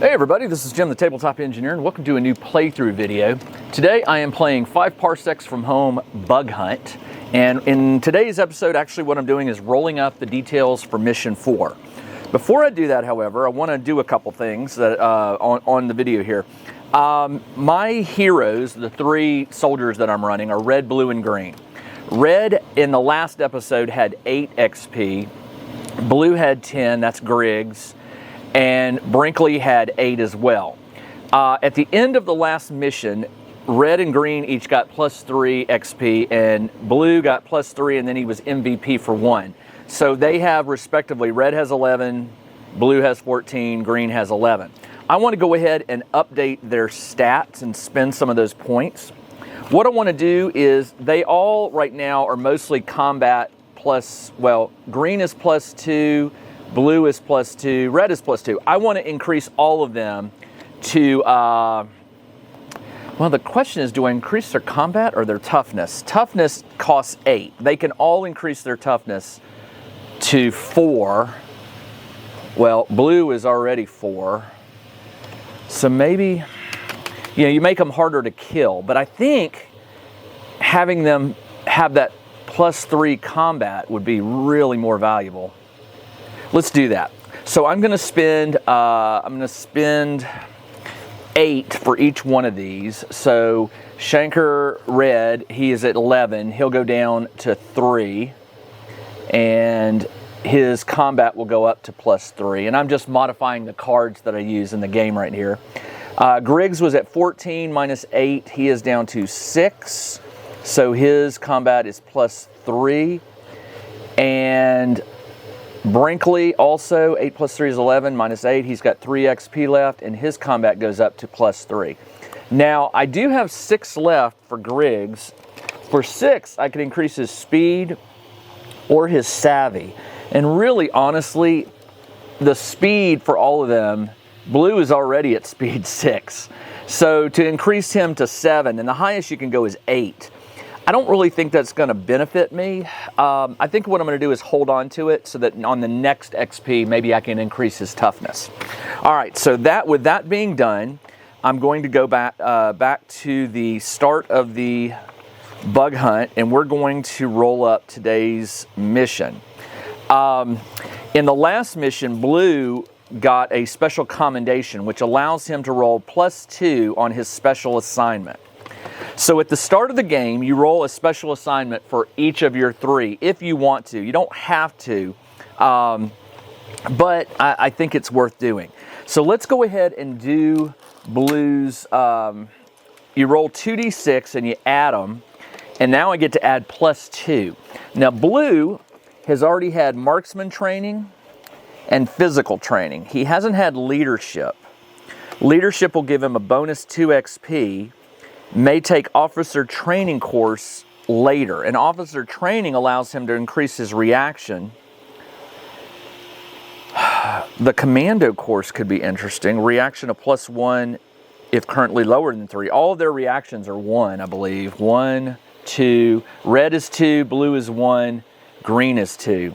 Hey everybody, this is Jim the Tabletop Engineer and welcome to a new playthrough video. Today I am playing 5 Parsecs from Home Bug Hunt, and in today's episode actually what I'm doing is rolling up the details for Mission 4. Before I do that, however, I want to do a couple things that, on the video here. My heroes, the 3 soldiers that I'm running, are red, blue, and green. Red in the last episode had 8 XP, blue had 10, that's Griggs, and Brinkley had 8 as well. At the end of the last mission, red and green each got plus 3 XP, and blue got plus 3, and then he was MVP for 1. So they have respectively, red has 11, blue has 14, green has 11. I want to go ahead and update their stats and spend some of those points. What I want to do is, they all right now are mostly combat plus, well, green is plus 2, blue is plus 2, red is plus 2. I want to increase all of them to, well, the question is, do I increase their combat or their toughness? Toughness costs 8. They can all increase their toughness to 4. Well, blue is already 4. So maybe, you make them harder to kill. But I think having them have that plus 3 combat would be really more valuable. Let's do that. So I'm going to spend 8 for each one of these. So Shanker red, he is at 11. He'll go down to 3, and his combat will go up to plus 3. And I'm just modifying the cards that I use in the game right here. Griggs was at 14 minus 8. He is down to 6. So his combat is plus 3. And Brinkley also, 8 plus 3 is 11, minus 8. He's got 3 XP left, and his combat goes up to plus 3. Now, I do have 6 left for Griggs. For 6, I could increase his speed or his savvy. And really, honestly, the speed for all of them, blue is already at speed 6. So to increase him to 7, and the highest you can go is 8. I don't really think that's going to benefit me. I think what I'm going to do is hold on to it so that on the next XP, maybe I can increase his toughness. All right, so with that being done, I'm going to go back to the start of the bug hunt, and we're going to roll up today's mission. In the last mission, blue got a special commendation, which allows him to roll plus 2 on his special assignment. So at the start of the game, you roll a special assignment for each of your 3 if you want to. You don't have to, but I think it's worth doing. So let's go ahead and do blues. You roll 2d6 and you add them, and now I get to add plus 2. Now blue has already had marksman training and physical training. He hasn't had leadership. Leadership will give him a bonus 2 XP. May take officer training course later. And officer training allows him to increase his reaction. The commando course could be interesting. Reaction of plus 1 if currently lower than 3. All of their reactions are 1, I believe. 1, 2, red is 2, blue is 1, green is 2.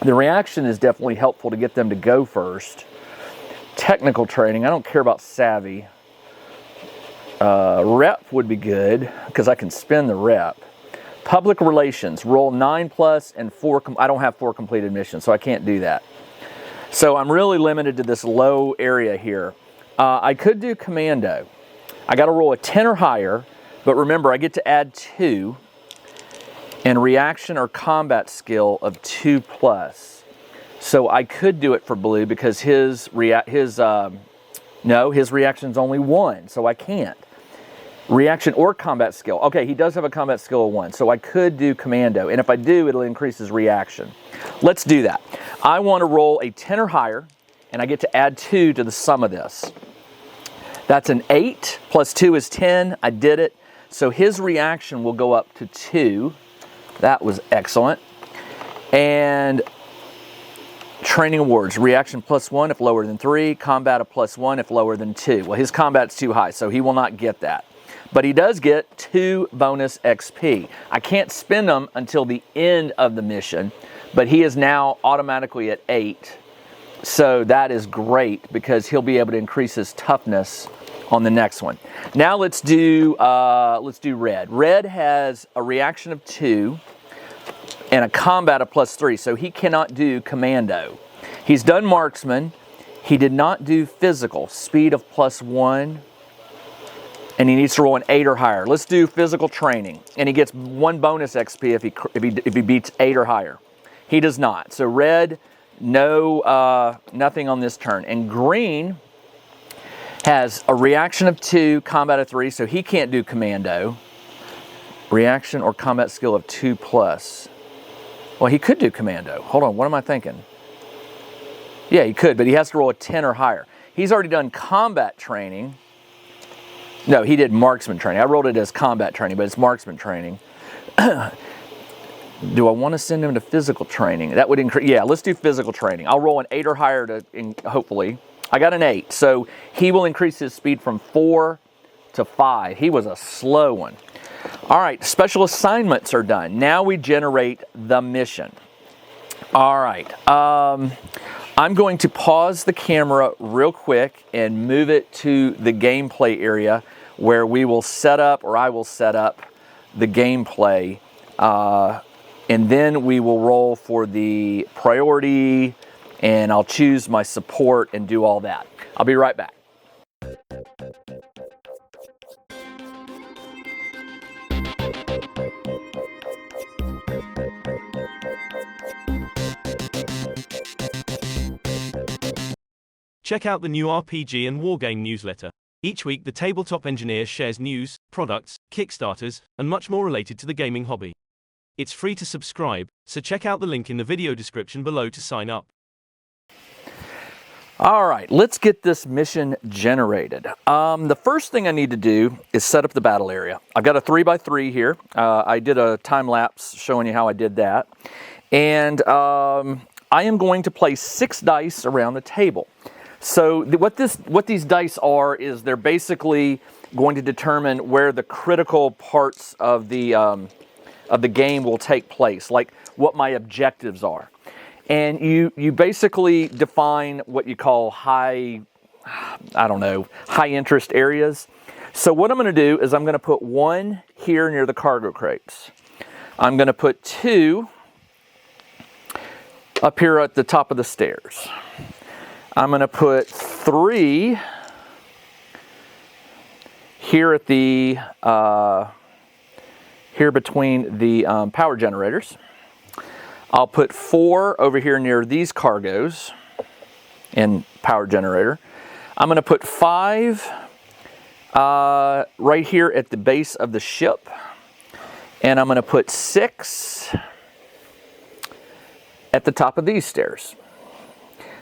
The reaction is definitely helpful to get them to go first. Technical training, I don't care about savvy. Rep would be good because I can spin the rep. Public relations, roll 9 plus and 4. I don't have 4 completed missions, so I can't do that. So I'm really limited to this low area here. I could do commando. I got to roll a 10 or higher, but remember I get to add 2 and reaction or combat skill of 2 plus. So I could do it for blue because his reaction's only 1, so I can't. Reaction or combat skill. Okay, he does have a combat skill of 1, so I could do commando, and if I do, it'll increase his reaction. Let's do that. I want to roll a 10 or higher, and I get to add 2 to the sum of this. That's an 8, plus 2 is 10. I did it. So his reaction will go up to 2. That was excellent. And training awards, reaction plus 1 if lower than 3, combat a plus 1 if lower than 2. Well, his combat's too high, so he will not get that. But he does get 2 bonus XP. I can't spend them until the end of the mission, but he is now automatically at 8. So that is great because he'll be able to increase his toughness on the next one. Now let's do red. Red has a reaction of 2 and a combat of +3, so he cannot do commando. He's done marksman. He did not do physical, speed of +1, and he needs to roll an 8 or higher. Let's do physical training, and he gets 1 bonus XP if he beats 8 or higher. He does not. So red, no, nothing on this turn. And green has a reaction of 2, combat of 3, so he can't do commando. Reaction or combat skill of 2+. Well, he could do commando. Hold on, what am I thinking? Yeah, he could, but he has to roll a 10 or higher. He's already done combat training. No, he did marksman training. I rolled it as combat training, but it's marksman training. Do I want to send him to physical training? That would increase. Yeah, let's do physical training. I'll roll an 8 or higher hopefully. I got an 8, so he will increase his speed from 4 to 5. He was a slow one. All right, special assignments are done. Now we generate the mission. All right, I'm going to pause the camera real quick and move it to the gameplay area where we will set up, or I will set up, the gameplay. And then we will roll for the priority, and I'll choose my support and do all that. I'll be right back. Check out the new RPG and Wargame newsletter. Each week, the Tabletop Engineer shares news, products, Kickstarters, and much more related to the gaming hobby. It's free to subscribe, so check out the link in the video description below to sign up. All right, let's get this mission generated. The first thing I need to do is set up the battle area. I've got a 3x3 here. I did a time lapse showing you how I did that. And I am going to place 6 dice around the table. So what these dice are is they're basically going to determine where the critical parts of the game will take place, like what my objectives are. And you basically define what you call high interest areas. So what I'm going to do is I'm going to put 1 here near the cargo crates. I'm going to put 2 up here at the top of the stairs. I'm going to put 3 here at the here between the power generators. I'll put 4 over here near these cargoes and power generator. I'm going to put 5 right here at the base of the ship, and I'm going to put 6 at the top of these stairs.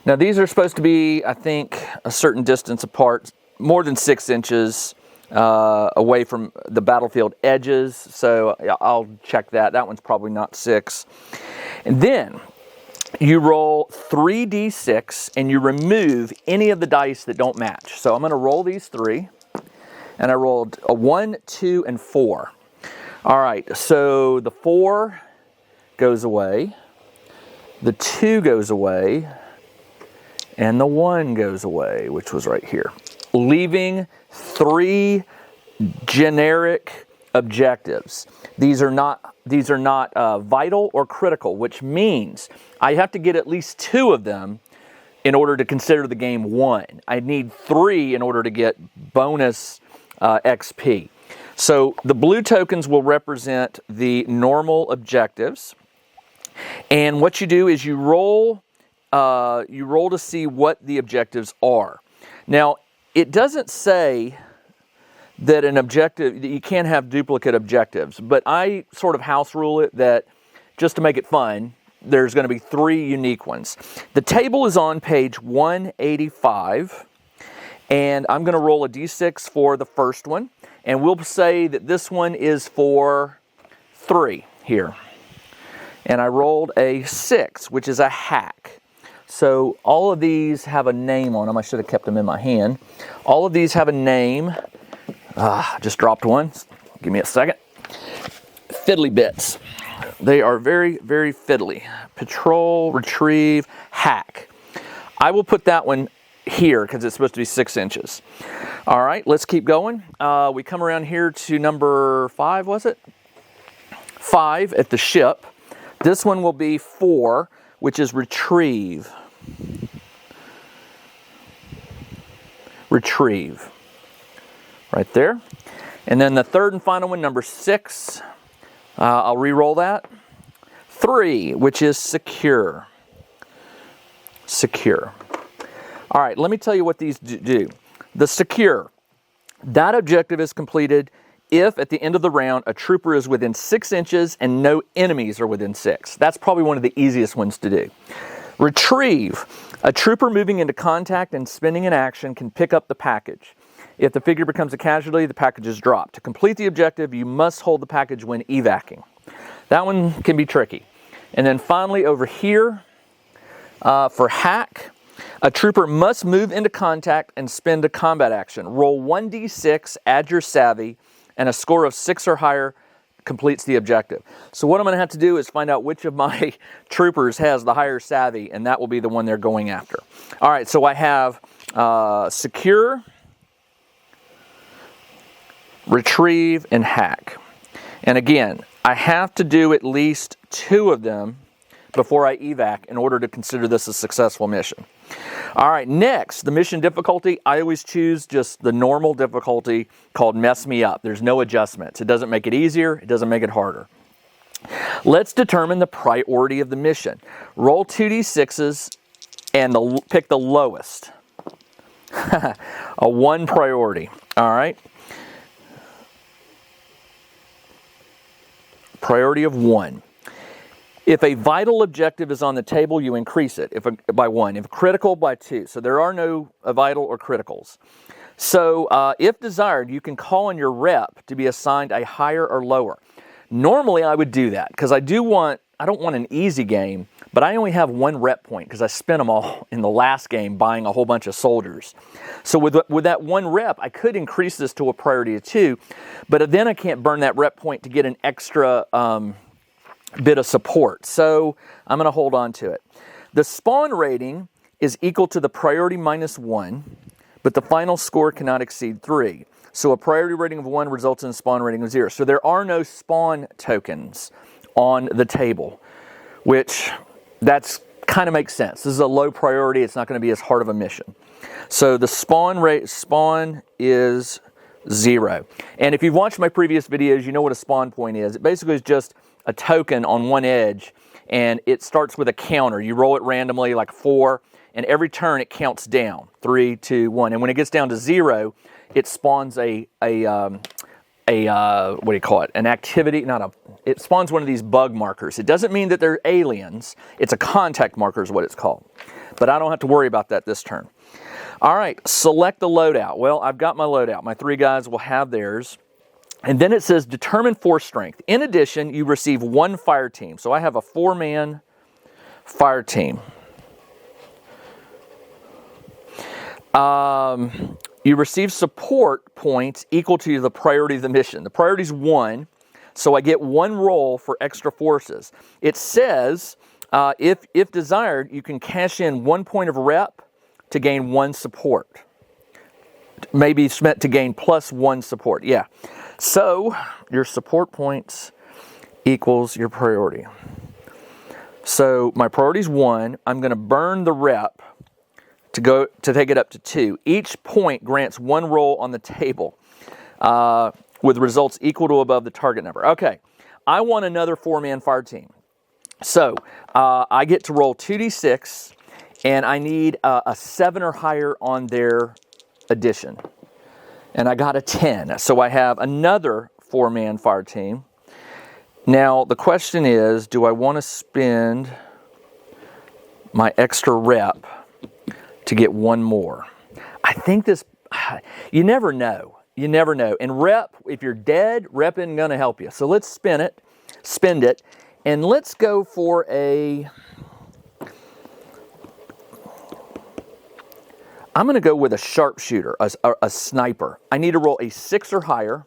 Now these are supposed to be, I think, a certain distance apart, more than 6 inches away from the battlefield edges, so I'll check that. That one's probably not 6. And then you roll 3d6 and you remove any of the dice that don't match. So I'm going to roll these 3, and I rolled a 1, 2, and 4. All right, so the 4 goes away, the 2 goes away, and the 1 goes away, which was right here, leaving 3 generic objectives. These are not vital or critical, which means I have to get at least 2 of them in order to consider the game won. I need 3 in order to get bonus XP. So the blue tokens will represent the normal objectives, and what you do is you roll to see what the objectives are. Now, it doesn't say that an objective, that you can't have duplicate objectives, but I sort of house rule it that just to make it fun, there's going to be 3 unique ones. The table is on page 185, and I'm going to roll a d6 for the first one, and we'll say that this one is for 3 here. And I rolled a 6, which is a hack. So all of these have a name on them. I should have kept them in my hand. All of these have a name. Just dropped one. Give me a second. Fiddly bits. They are very, very fiddly. Patrol, retrieve, hack. I will put that one here because it's supposed to be 6 inches. All right, let's keep going. We come around here to number 5, was it? 5 at the ship. This one will be 4, which is retrieve. Retrieve. Right there. And then the third and final one, number 6. I'll re-roll that. 3, which is secure. Secure. All right, let me tell you what these do. The secure, that objective is completed if at the end of the round a trooper is within 6 inches and no enemies are within 6. That's probably one of the easiest ones to do. Retrieve, a trooper moving into contact and spending an action can pick up the package. If the figure becomes a casualty, the package is dropped. To complete the objective, you must hold the package when evacing. That one can be tricky. And then finally over here, for hack, a trooper must move into contact and spend a combat action. Roll 1d6, add your savvy, and a score of 6 or higher completes the objective. So what I'm going to have to do is find out which of my troopers has the higher savvy, and that will be the one they're going after. All right, so I have secure, retrieve, and hack. And again, I have to do at least 2 of them before I evac in order to consider this a successful mission. All right, next, the mission difficulty. I always choose just the normal difficulty called Mess Me Up. There's no adjustments. It doesn't make it easier. It doesn't make it harder. Let's determine the priority of the mission. Roll 2d6s and pick the lowest. A 1 priority. All right. Priority of 1. If a vital objective is on the table, you increase it by 1. If critical, by 2. So there are no vital or criticals. So if desired, you can call on your rep to be assigned a higher or lower. Normally, I would do that because I don't want an easy game, but I only have 1 rep point because I spent them all in the last game buying a whole bunch of soldiers. So with that 1 rep, I could increase this to a priority of 2, but then I can't burn that rep point to get an extra bit of support. So I'm going to hold on to it. The spawn rating is equal to the priority minus 1, but the final score cannot exceed 3. So a priority rating of 1 results in a spawn rating of 0. So there are no spawn tokens on the table, which that's kind of makes sense. This is a low priority. It's not going to be as hard of a mission. So the spawn is 0. And if you've watched my previous videos, you know what a spawn point is. It basically is just a token on one edge, and it starts with a counter. You roll it randomly, like 4, and every turn it counts down. 3, 2, 1. And when it gets down to 0, it spawns what do you call it? An activity, it spawns one of these bug markers. It doesn't mean that they're aliens. It's a contact marker is what it's called. But I don't have to worry about that this turn. All right, select the loadout. Well, I've got my loadout. My 3 guys will have theirs. And then it says determine force strength. In addition, you receive 1 fire team. So I have a 4-man fire team. You receive support points equal to the priority of the mission. The priority is 1, so I get 1 roll for extra forces. It says, if desired, you can cash in 1 point of rep to gain 1 support. Maybe it's meant to gain plus 1 support. Yeah. So your support points equals your priority. So my priority is 1. I'm going to burn the rep to take it up to 2. Each point grants 1 roll on the table with results equal to above the target number. Okay, I want another 4-man fire team. So I get to roll 2d6, and I need a 7 or higher on their addition. And I got a 10. So I have another 4-man fire team. Now the question is, do I want to spend my extra rep to get 1 more? I think this, you never know. You never know. And rep, if you're dead, rep isn't going to help you. So let's spend it, and let's go for I'm going to go with a sharpshooter, a sniper. I need to roll a 6 or higher,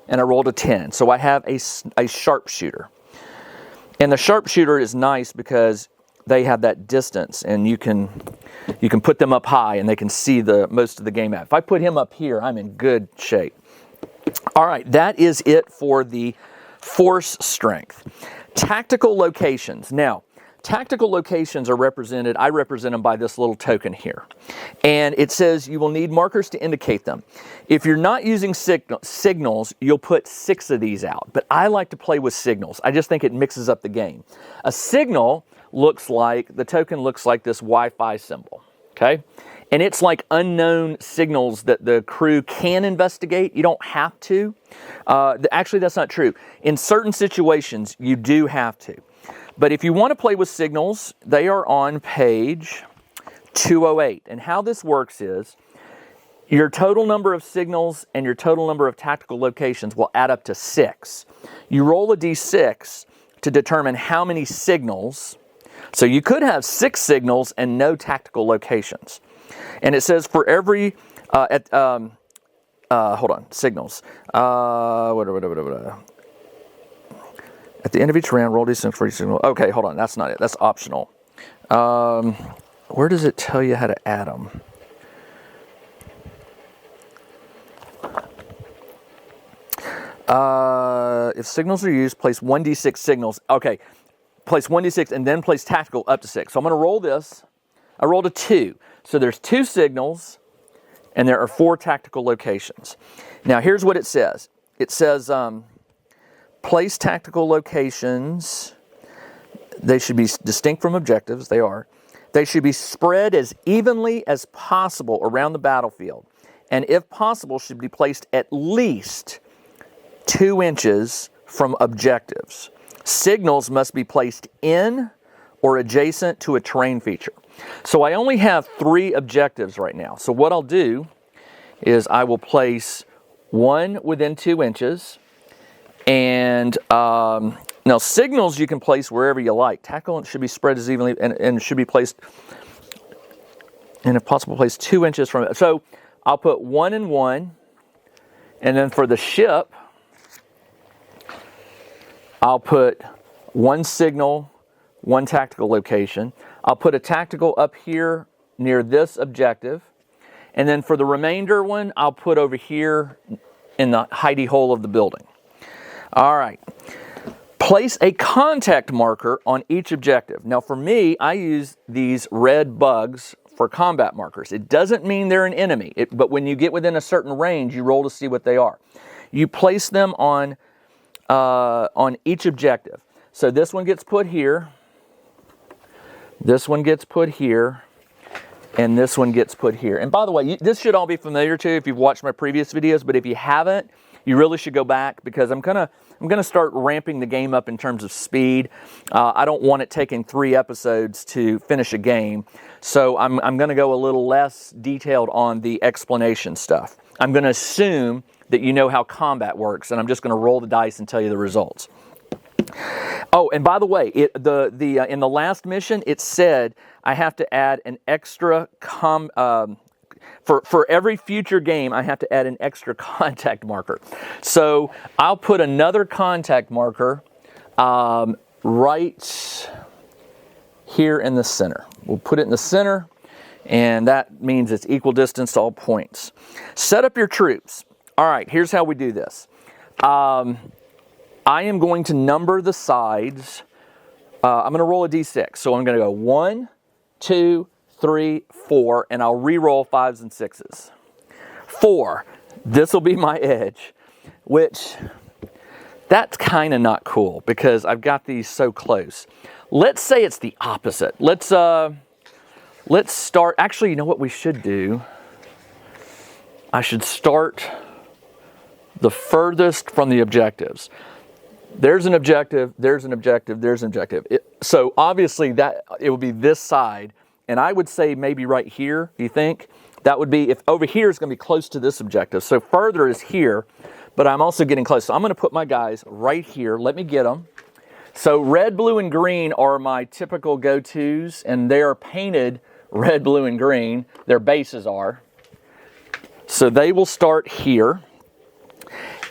and I rolled a 10. So I have a sharpshooter. And the sharpshooter is nice because they have that distance, and you can put them up high and they can see most of the game map. If I put him up here, I'm in good shape. All right, that is it for the force strength. Tactical locations. Now, tactical locations are represented, I represent them by this little token here. And it says you will need markers to indicate them. If you're not using signals, you'll put 6 of these out. But I like to play with signals. I just think it mixes up the game. A signal looks like, the token looks like this Wi-Fi symbol, okay? And it's like unknown signals that the crew can investigate. You don't have to. Actually, that's not true. In certain situations, you do have to. But if you want to play with signals, they are on page 208. And how this works is your total number of signals and your total number of tactical locations will add up to 6. You roll a d6 to determine how many signals. So you could have 6 signals and no tactical locations. And it says for every, signals. At the end of each round, roll d6 for each signal. Okay, hold on, that's not it. That's optional. Where does it tell you how to add them? If signals are used, place 1d6 signals. Okay, place 1d6 and then place tactical up to 6. So I'm going to roll this. I rolled a 2. So there's 2 signals and there are 4 tactical locations. Now here's what it says. It says place tactical locations. They should be distinct from objectives. They are. They should be spread as evenly as possible around the battlefield, and if possible should be placed at least 2 inches from objectives. Signals must be placed in or adjacent to a terrain feature. So I only have 3 objectives right now. So what I'll do is I will place 1 within 2 inches. And now signals you can place wherever you like. Tactical should be spread as evenly and should be placed, and if possible, place 2 inches from it. So I'll put 1 and 1. And then for the ship, I'll put 1 signal, 1 tactical location. I'll put a tactical up here near this objective. And then for the remainder one, I'll put over here in the hidey hole of the building. All right. Place a contact marker on each objective. Now for me, I use these red bugs for combat markers. It doesn't mean they're an enemy, but when you get within a certain range, you roll to see what they are. You place them on each objective. So this one gets put here, this one gets put here, and this one gets put here. And by the way, this should all be familiar to you if you've watched my previous videos, but if you haven't, you really should go back because I'm gonna start ramping the game up in terms of speed. I don't want it taking 3 episodes to finish a game, so I'm gonna go a little less detailed on the explanation stuff. I'm gonna assume that you know how combat works, and I'm just gonna roll the dice and tell you the results. Oh, and by the way, in the last mission, it said I have to add an extra for every future game, I have to add an extra contact marker. So I'll put another contact marker right here in the center. We'll put it in the center, and that means it's equal distance to all points. Set up your troops. All right, here's how we do this. I am going to number the sides. I'm going to roll a d6. So I'm going to go 1, 2, 3, 4, and I'll re-roll 5s and 6s. 4. This will be my edge, which that's kind of not cool because I've got these so close. Let's say it's the opposite. Let's start. Actually, you know what we should do? I should start the furthest from the objectives. There's an objective, there's an objective, there's an objective. So obviously that it would be this side, and I would say maybe right here, you think? That would be, if over here is going to be close to this objective. So further is here, but I'm also getting close. So I'm going to put my guys right here. Let me get them. So red, blue, and green are my typical go-tos, and they are painted red, blue, and green. Their bases are. So they will start here.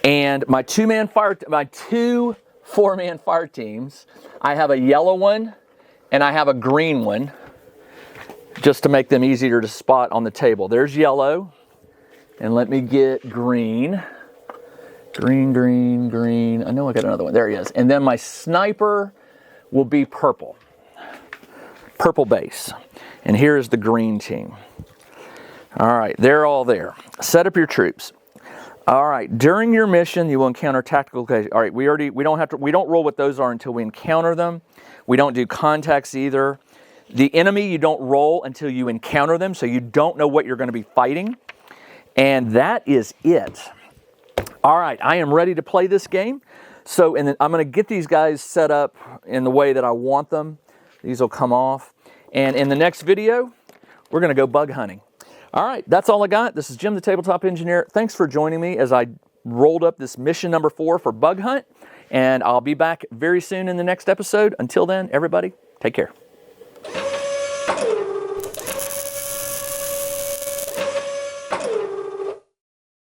And my two 4-man fire teams, I have a yellow one and I have a green one just to make them easier to spot on the table. There's yellow, and let me get green. Green, green, green. I know I got another one. There he is. And then my sniper will be purple. Purple base. And here is the green team. All right, they're all there. Set up your troops. All right, during your mission, you will encounter tactical occasions. All right, we don't roll what those are until we encounter them. We don't do contacts either. The enemy, you don't roll until you encounter them, so you don't know what you're going to be fighting. And that is it. All right, I am ready to play this game. So, and then I'm going to get these guys set up in the way that I want them. These will come off. And in the next video, we're going to go bug hunting. All right, that's all I got. This is Jim, the Tabletop Engineer. Thanks for joining me as I rolled up this mission number 4 for bug hunt. And I'll be back very soon in the next episode. Until then, everybody, take care.